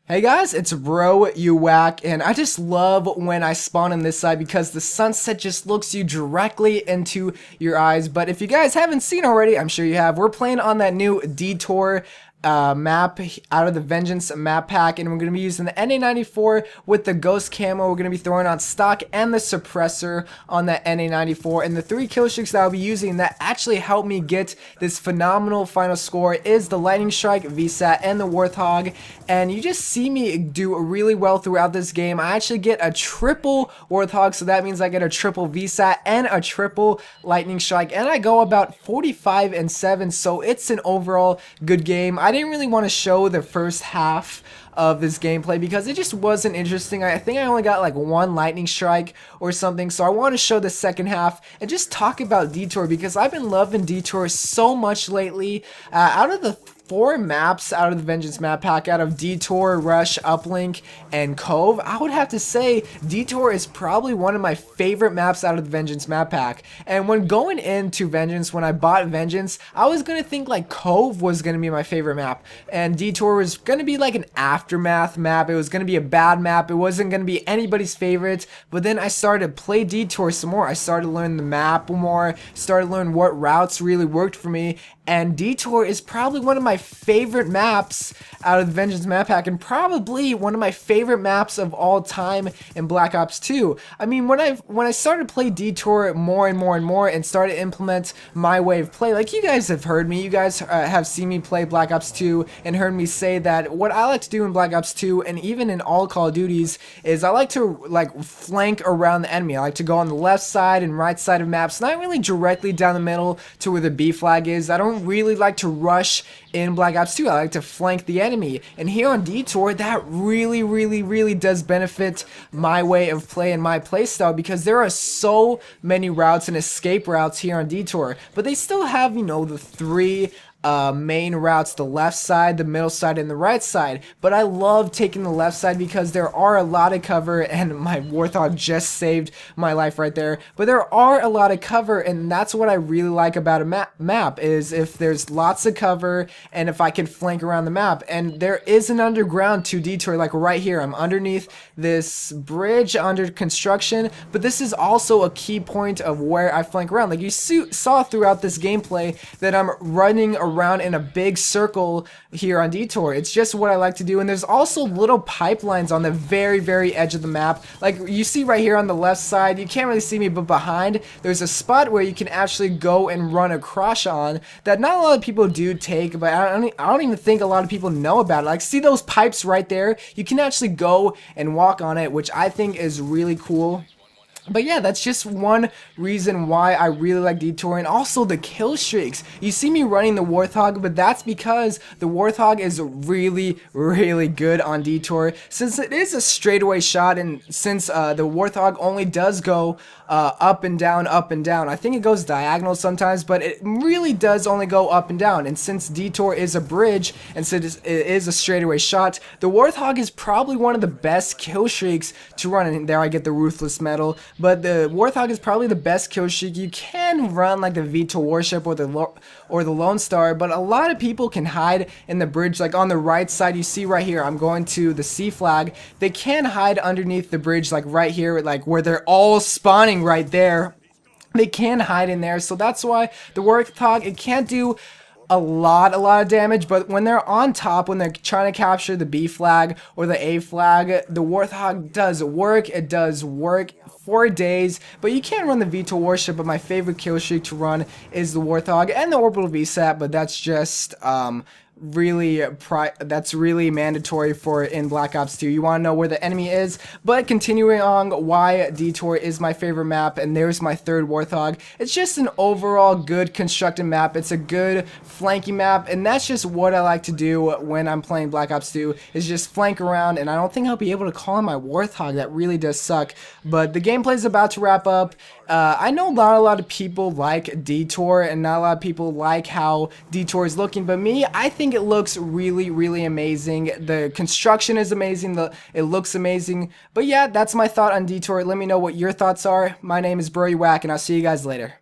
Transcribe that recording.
Hey guys, it's bro you whack, and I just love when I spawn on this side because the sunset just looks you directly into your eyes. But if you guys haven't seen already, I'm sure you have, we're playing on that new Detour map out of the Vengeance map pack, and we're going to be using the NA94 with the ghost camo. We're going to be throwing on stock and the suppressor on that NA94, and the 3 kill streaks that I'll be using that actually helped me get this phenomenal final score is the Lightning Strike, VSAT, and the Warthog. And you just see me do really well throughout this game. I actually get a triple Warthog, so that means I get a triple VSAT and a triple Lightning Strike, and I go about 45-7, so it's an overall good game. I didn't really want to show the first half of this gameplay because it just wasn't interesting. I think I only got like 1 lightning strike or something, so I want to show the second half and just talk about Detour because I've been loving Detour so much lately. Out of the 4 maps out of the Vengeance map pack, out of Detour, Rush, Uplink, and Cove, I would have to say Detour is probably one of my favorite maps out of the Vengeance map pack. And when going into Vengeance, when I bought Vengeance, I was going to think like Cove was going to be my favorite map, and Detour was going to be like an aftermath map. It was going to be a bad map. It wasn't going to be anybody's favorite. But then I started to play Detour some more. I started to learn the map more, started to learn what routes really worked for me, and Detour is probably one of my favorite maps out of the Vengeance map pack, and probably one of my favorite maps of all time in Black Ops 2. I mean, when I started to play Detour more and more and started to implement my way of play, like you guys have heard me, you guys have seen me play Black Ops 2 and heard me say that what I like to do in Black Ops 2 and even in all Call of Duties is I like to like flank around the enemy. I like to go on the left side and right side of maps, not really directly down the middle to where the B flag is. I don't really like to rush in Black Ops 2. I like to flank the enemy, and here on Detour that really does benefit my way of play and my playstyle because there are so many routes and escape routes here on Detour, but they still have, you know, the 3 main routes, the left side, the middle side, and the right side. But I love taking the left side because there are a lot of cover, and my Warthog just saved my life right there. But there are a lot of cover, and that's what I really like about a map is if there's lots of cover and if I can flank around the map. And there is an underground to Detour, like right here. I'm underneath this bridge under construction, but this is also a key point of where I flank around. Like you saw throughout this gameplay that I'm running around in a big circle here on Detour. It's just what I like to do. And there's also little pipelines on the very edge of the map. Like you see right here on the left side, you can't really see me, but behind there's a spot where you can actually go and run across on that not a lot of people do take, but I don't even think a lot of people know about it. Like see those pipes right there? You can actually go and walk on it, which I think is really cool. But yeah, that's just one reason why I really like Detour, and also the kill streaks. You see me running the Warthog, but that's because the Warthog is really good on Detour. Since it is a straightaway shot, and since the Warthog only does go up and down. I think it goes diagonal sometimes, but it really does only go up and down. And since Detour is a bridge, and since it is a straightaway shot, the Warthog is probably one of the best kill streaks to run. And there I get the Ruthless Medal. But the Warthog is probably the best kill streak. You can run like the V2 Warship or the Lone Star, but a lot of people can hide in the bridge. Like on the right side, you see right here, I'm going to the C flag. They can hide underneath the bridge, like right here, like where they're all spawning right there. They can hide in there, so that's why the Warthog, it can't do a lot of damage, but when they're on top, when they're trying to capture the B flag or the A flag, the Warthog does work. It does work for days, but you can run the V2 Warship. But my favorite kill streak to run is the Warthog and the Orbital VSAT, but that's just that's really mandatory for in Black Ops 2. You want to know where the enemy is. But continuing on why Detour is my favorite map, and there's my 3rd Warthog. It's just an overall good constructed map. It's a good flanking map, and that's just what I like to do when I'm playing Black Ops 2, is just flank around. And I don't think I'll be able to call in my Warthog. That really does suck. But the gameplay is about to wrap up. I know not a lot of people like Detour, and not a lot of people like how Detour is looking, but me, I think it looks really amazing. The construction is amazing, it looks amazing. But yeah, that's my thought on Detour. Let me know what your thoughts are. My name is WACK, and I'll see you guys later.